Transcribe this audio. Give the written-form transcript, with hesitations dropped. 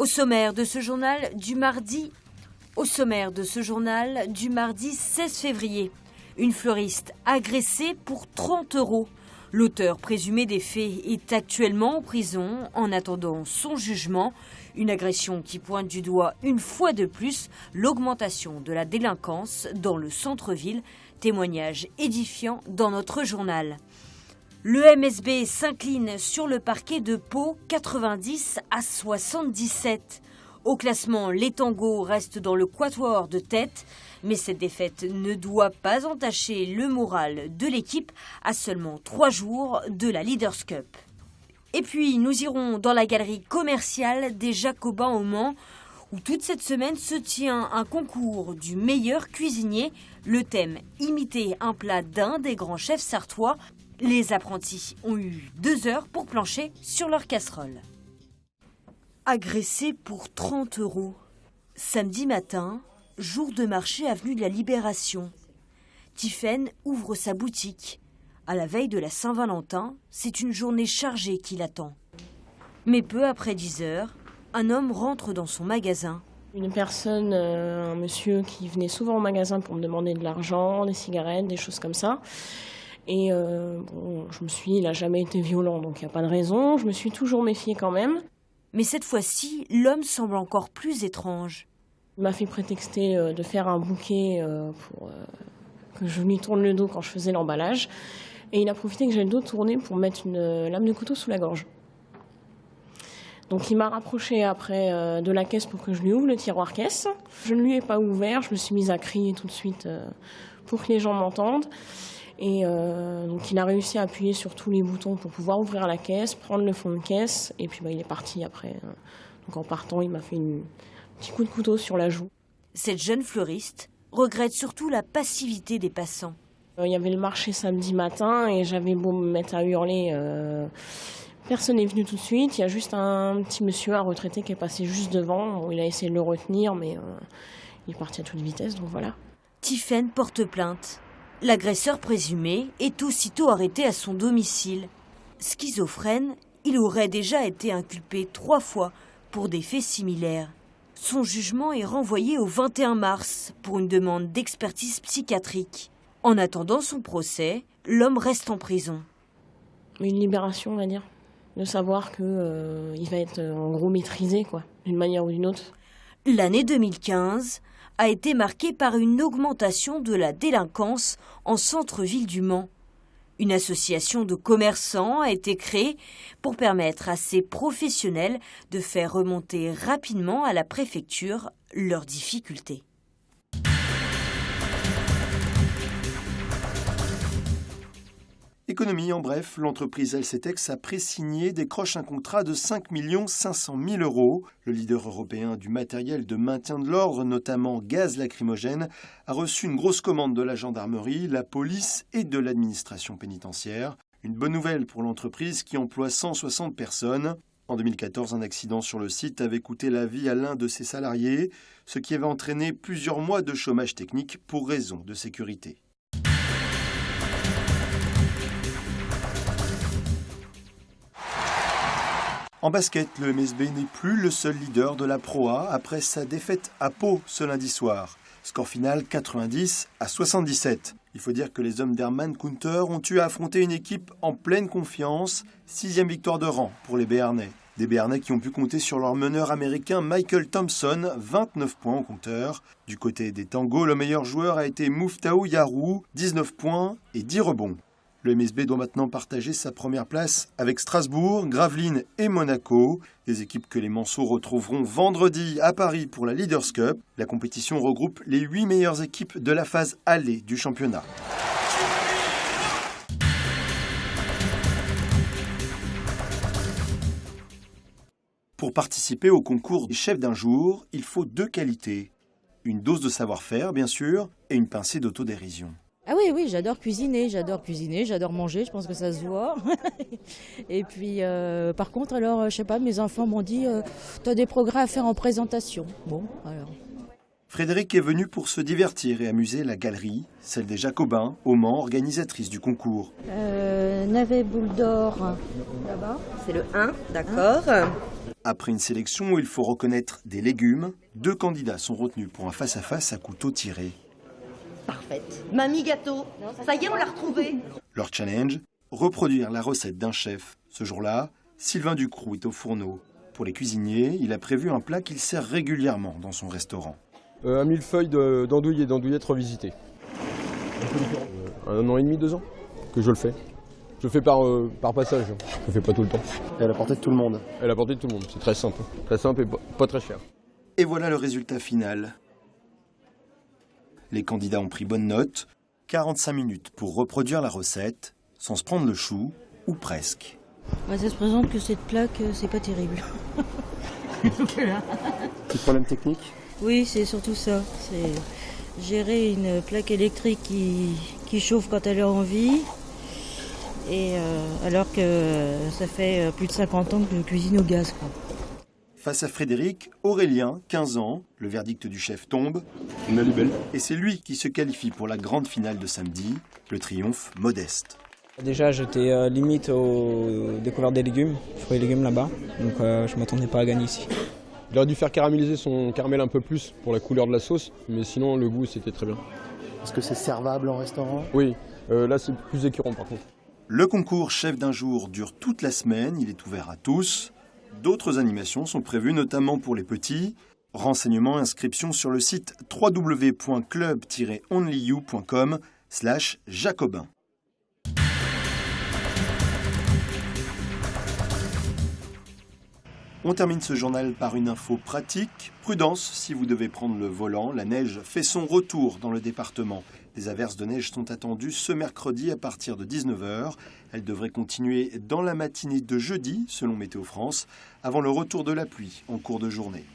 Au sommaire de ce journal du mardi 16 février, une fleuriste agressée pour 30 €. L'auteur présumé des faits est actuellement en prison en attendant son jugement. Une agression qui pointe du doigt une fois de plus l'augmentation de la délinquance dans le centre-ville. Témoignage édifiant dans notre journal. Le MSB s'incline sur le parquet de Pau, 90 à 77. Au classement, les tangos restent dans le quatuor de tête, mais cette défaite ne doit pas entacher le moral de l'équipe à seulement 3 jours de la Leaders Cup. Et puis, nous irons dans la galerie commerciale des Jacobins au Mans, où toute cette semaine se tient un concours du meilleur cuisinier. Le thème, imiter un plat d'un des grands chefs sartois. Les apprentis ont eu 2 heures pour plancher sur leur casserole. Agressé pour 30 €. Samedi matin, jour de marché avenue de la Libération. Tiphaine ouvre sa boutique. À la veille de la Saint-Valentin, c'est une journée chargée qui l'attend. Mais peu après 10 heures, un homme rentre dans son magasin. Une personne, un monsieur qui venait souvent au magasin pour me demander de l'argent, des cigarettes, des choses comme ça. Et je me suis dit, il n'a jamais été violent, donc il n'y a pas de raison. Je me suis toujours méfiée quand même. Mais cette fois-ci, l'homme semble encore plus étrange. Il m'a fait prétexter de faire un bouquet pour que je lui tourne le dos quand je faisais l'emballage. Et il a profité que j'ai le dos tourné pour mettre une lame de couteau sous la gorge. Donc il m'a rapproché après de la caisse pour que je lui ouvre le tiroir caisse. Je ne lui ai pas ouvert, je me suis mise à crier tout de suite pour que les gens m'entendent. Et donc il a réussi à appuyer sur tous les boutons pour pouvoir ouvrir la caisse, prendre le fond de caisse, et puis il est parti après. Donc en partant, il m'a fait un petit coup de couteau sur la joue. Cette jeune fleuriste regrette surtout la passivité des passants. Il y avait le marché samedi matin et j'avais beau me mettre à hurler, personne n'est venu tout de suite. Il y a juste un petit monsieur, un retraité qui est passé juste devant. Bon, il a essayé de le retenir, mais il est parti à toute vitesse, donc voilà. Tiphaine porte plainte. L'agresseur présumé est aussitôt arrêté à son domicile. Schizophrène, il aurait déjà été inculpé 3 fois pour des faits similaires. Son jugement est renvoyé au 21 mars pour une demande d'expertise psychiatrique. En attendant son procès, l'homme reste en prison. Une libération, on va dire. De savoir qu'il va être en gros maîtrisé, quoi, d'une manière ou d'une autre. L'année 2015 a été marquée par une augmentation de la délinquance en centre-ville du Mans. Une association de commerçants a été créée pour permettre à ces professionnels de faire remonter rapidement à la préfecture leurs difficultés. Économie, en bref, l'entreprise LCTEX a pré-signé décroche un contrat de 5 500 000 €. Le leader européen du matériel de maintien de l'ordre, notamment gaz lacrymogène, a reçu une grosse commande de la gendarmerie, la police et de l'administration pénitentiaire. Une bonne nouvelle pour l'entreprise qui emploie 160 personnes. En 2014, un accident sur le site avait coûté la vie à l'un de ses salariés, ce qui avait entraîné plusieurs mois de chômage technique pour raison de sécurité. En basket, le MSB n'est plus le seul leader de la Pro A après sa défaite à Pau ce lundi soir. Score final 90 à 77. Il faut dire que les hommes d'Herman Kunter ont eu à affronter une équipe en pleine confiance. 6e victoire de rang pour les Béarnais. Des Béarnais qui ont pu compter sur leur meneur américain Michael Thompson, 29 points au compteur. Du côté des Tangos, le meilleur joueur a été Mouftahou Yarou, 19 points et 10 rebonds. Le MSB doit maintenant partager sa première place avec Strasbourg, Gravelines et Monaco, des équipes que les Manceaux retrouveront vendredi à Paris pour la Leaders Cup. La compétition regroupe les 8 meilleures équipes de la phase allée du championnat. Pour participer au concours des chefs d'un jour, il faut 2 qualités. Une dose de savoir-faire, bien sûr, et une pincée d'autodérision. Ah oui, j'adore cuisiner, j'adore manger, je pense que ça se voit. Et puis, par contre, alors, je sais pas, mes enfants m'ont dit, t'as des progrès à faire en présentation. Bon, alors. Frédéric est venu pour se divertir et amuser la galerie, celle des Jacobins, au Mans, organisatrice du concours. Navet Boule d'Or, là-bas, c'est le 1, d'accord. Après une sélection où il faut reconnaître des légumes, 2 candidats sont retenus pour un face-à-face à couteau tiré. Parfaite. Mamie gâteau. Ça y est, on l'a retrouvée. Leur challenge, reproduire la recette d'un chef. Ce jour-là, Sylvain Ducroux est au fourneau. Pour les cuisiniers, il a prévu un plat qu'il sert régulièrement dans son restaurant. Un millefeuille d'andouille et d'andouillettes revisitées. 1 an et demi, 2 ans que je le fais. Je le fais par passage, je le fais pas tout le temps. Et à la portée de tout le monde. À la portée de tout le monde, c'est très simple. Très simple et pas très cher. Et voilà le résultat final. Les candidats ont pris bonne note. 45 minutes pour reproduire la recette, sans se prendre le chou, ou presque. Ouais, ça se présente que cette plaque, c'est pas terrible. Petit problème technique? Oui, c'est surtout ça. C'est gérer une plaque électrique qui chauffe quand elle a envie. Et alors que ça fait plus de 50 ans que je cuisine au gaz, quoi. Face à Frédéric, Aurélien, 15 ans, le verdict du chef tombe. On a les belles. Et c'est lui qui se qualifie pour la grande finale de samedi, le triomphe modeste. Déjà, j'étais limite aux découvertes des légumes, fruits et légumes là-bas, donc je ne m'attendais pas à gagner ici. Il aurait dû faire caraméliser son caramel un peu plus pour la couleur de la sauce, mais sinon le goût c'était très bien. Est-ce que c'est servable en restaurant? Oui, là c'est plus écœurant par contre. Le concours Chef d'un jour dure toute la semaine, il est ouvert à tous. D'autres animations sont prévues notamment pour les petits. Renseignements et inscriptions sur le site www.club-onlyyou.com/jacobin. On termine ce journal par une info pratique. Prudence si vous devez prendre le volant. La neige fait son retour dans le département. Des averses de neige sont attendues ce mercredi à partir de 19h. Elles devraient continuer dans la matinée de jeudi, selon Météo France, avant le retour de la pluie en cours de journée.